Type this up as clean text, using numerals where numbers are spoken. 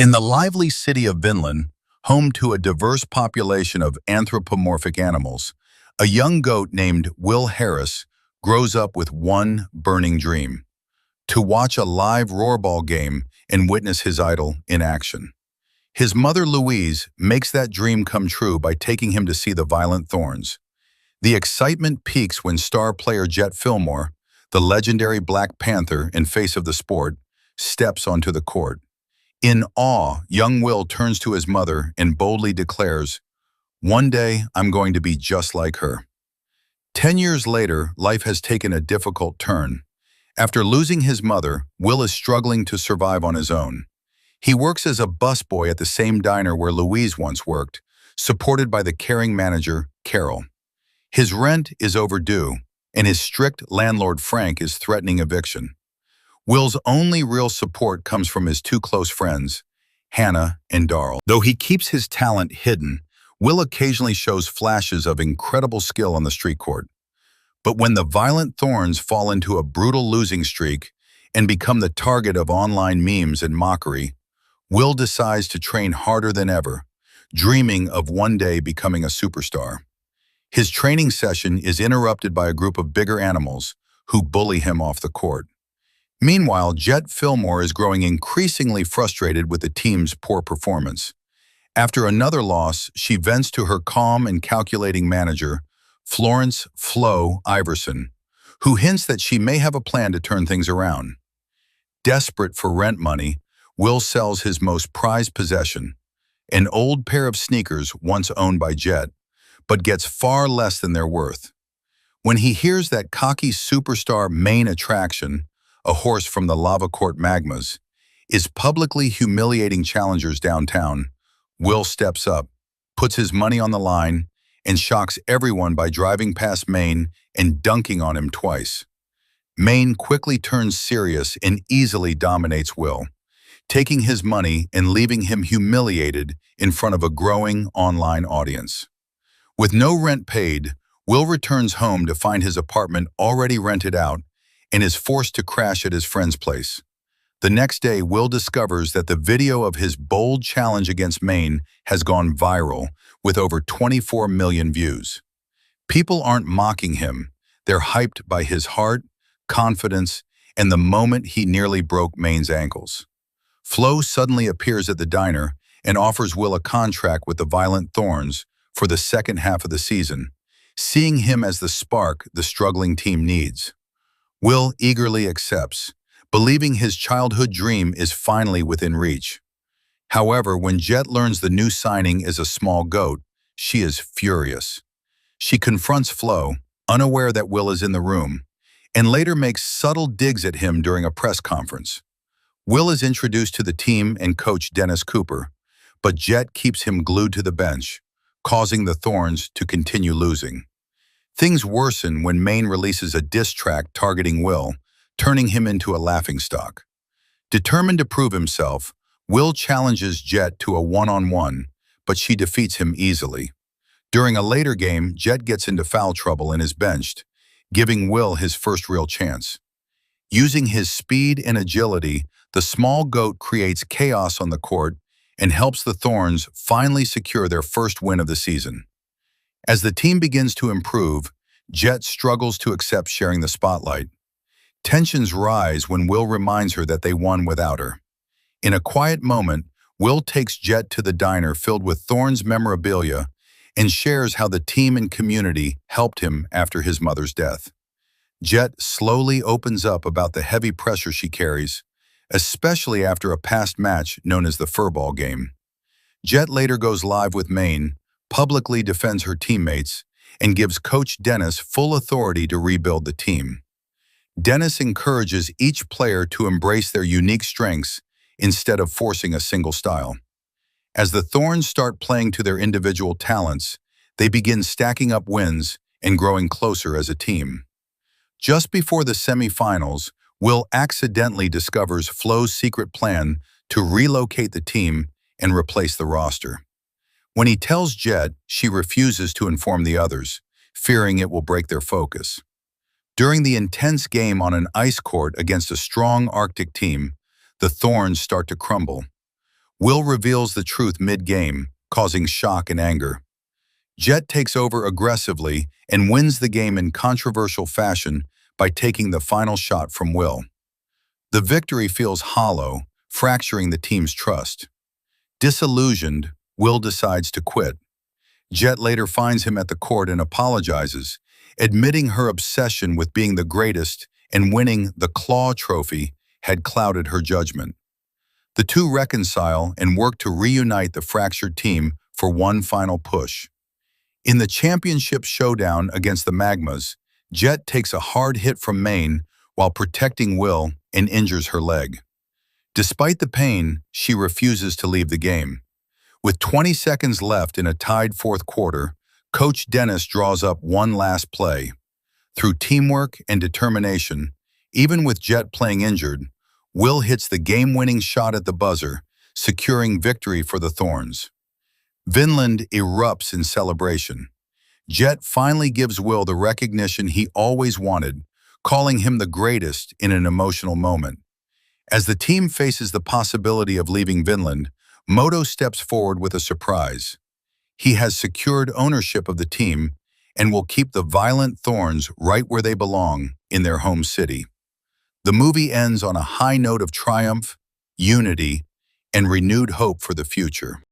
In the lively city of Vinland, home to a diverse population of anthropomorphic animals, a young goat named Will Harris grows up with one burning dream: to watch a live Roarball game and witness his idol in action. His mother Louise makes that dream come true by taking him to see the Violent Thorns. The excitement peaks when star player Jet Fillmore, the legendary Black Panther and face of the sport, steps onto the court. In awe, young Will turns to his mother and boldly declares, "One day I'm going to be just like her." 10 years later, life has taken a difficult turn. After losing his mother, Will is struggling to survive on his own. He works as a busboy at the same diner where Louise once worked, supported by the caring manager, Carol. His rent is overdue, and his strict landlord Frank is threatening eviction. Will's only real support comes from his two close friends, Hannah and Darl. Though he keeps his talent hidden, Will occasionally shows flashes of incredible skill on the street court. But when the Violent Thorns fall into a brutal losing streak and become the target of online memes and mockery, Will decides to train harder than ever, dreaming of one day becoming a superstar. His training session is interrupted by a group of bigger animals who bully him off the court. Meanwhile, Jet Fillmore is growing increasingly frustrated with the team's poor performance. After another loss, she vents to her calm and calculating manager, Florence "Flo" Iverson, who hints that she may have a plan to turn things around. Desperate for rent money, Will sells his most prized possession, an old pair of sneakers once owned by Jet, but gets far less than their worth. When he hears that cocky superstar main attraction, a horse from the Lava Court Magmas, is publicly humiliating challengers downtown, Will steps up, puts his money on the line, and shocks everyone by driving past Maine and dunking on him twice. Maine quickly turns serious and easily dominates Will, taking his money and leaving him humiliated in front of a growing online audience. With no rent paid, Will returns home to find his apartment already rented out and is forced to crash at his friend's place. The next day, Will discovers that the video of his bold challenge against Maine has gone viral with over 24 million views. People aren't mocking him, they're hyped by his heart, confidence, and the moment he nearly broke Maine's ankles. Flo suddenly appears at the diner and offers Will a contract with the Violent Thorns for the second half of the season, seeing him as the spark the struggling team needs. Will eagerly accepts, believing his childhood dream is finally within reach. However, when Jet learns the new signing is a small goat, she is furious. She confronts Flo, unaware that Will is in the room, and later makes subtle digs at him during a press conference. Will is introduced to the team and coach Dennis Cooper, but Jet keeps him glued to the bench, causing the Thorns to continue losing. Things worsen when Maine releases a diss track targeting Will, turning him into a laughingstock. Determined to prove himself, Will challenges Jet to a one-on-one, but she defeats him easily. During a later game, Jet gets into foul trouble and is benched, giving Will his first real chance. Using his speed and agility, the small goat creates chaos on the court and helps the Thorns finally secure their first win of the season. As the team begins to improve, Jet struggles to accept sharing the spotlight. Tensions rise when Will reminds her that they won without her. In a quiet moment, Will takes Jet to the diner filled with Thorns memorabilia and shares how the team and community helped him after his mother's death. Jet slowly opens up about the heavy pressure she carries, especially after a past match known as the Furball game. Jet later goes live with Maine, publicly defends her teammates, and gives Coach Dennis full authority to rebuild the team. Dennis encourages each player to embrace their unique strengths instead of forcing a single style. As the Thorns start playing to their individual talents, they begin stacking up wins and growing closer as a team. Just before the semifinals, Will accidentally discovers Flo's secret plan to relocate the team and replace the roster. When he tells Jet, she refuses to inform the others, fearing it will break their focus. During the intense game on an ice court against a strong Arctic team, the Thorns start to crumble. Will reveals the truth mid-game, causing shock and anger. Jet takes over aggressively and wins the game in controversial fashion by taking the final shot from Will. The victory feels hollow, fracturing the team's trust. Disillusioned, Will decides to quit. Jet later finds him at the court and apologizes, admitting her obsession with being the greatest and winning the Claw Trophy had clouded her judgment. The two reconcile and work to reunite the fractured team for one final push. In the championship showdown against the Magmas, Jet takes a hard hit from Maine while protecting Will and injures her leg. Despite the pain, she refuses to leave the game. With 20 seconds left in a tied fourth quarter, Coach Dennis draws up one last play. Through teamwork and determination, even with Jet playing injured, Will hits the game-winning shot at the buzzer, securing victory for the Thorns. Vinland erupts in celebration. Jet finally gives Will the recognition he always wanted, calling him the greatest in an emotional moment. As the team faces the possibility of leaving Vinland, Moto steps forward with a surprise. He has secured ownership of the team and will keep the violent Thorns right where they belong, in their home city. The movie ends on a high note of triumph, unity, and renewed hope for the future.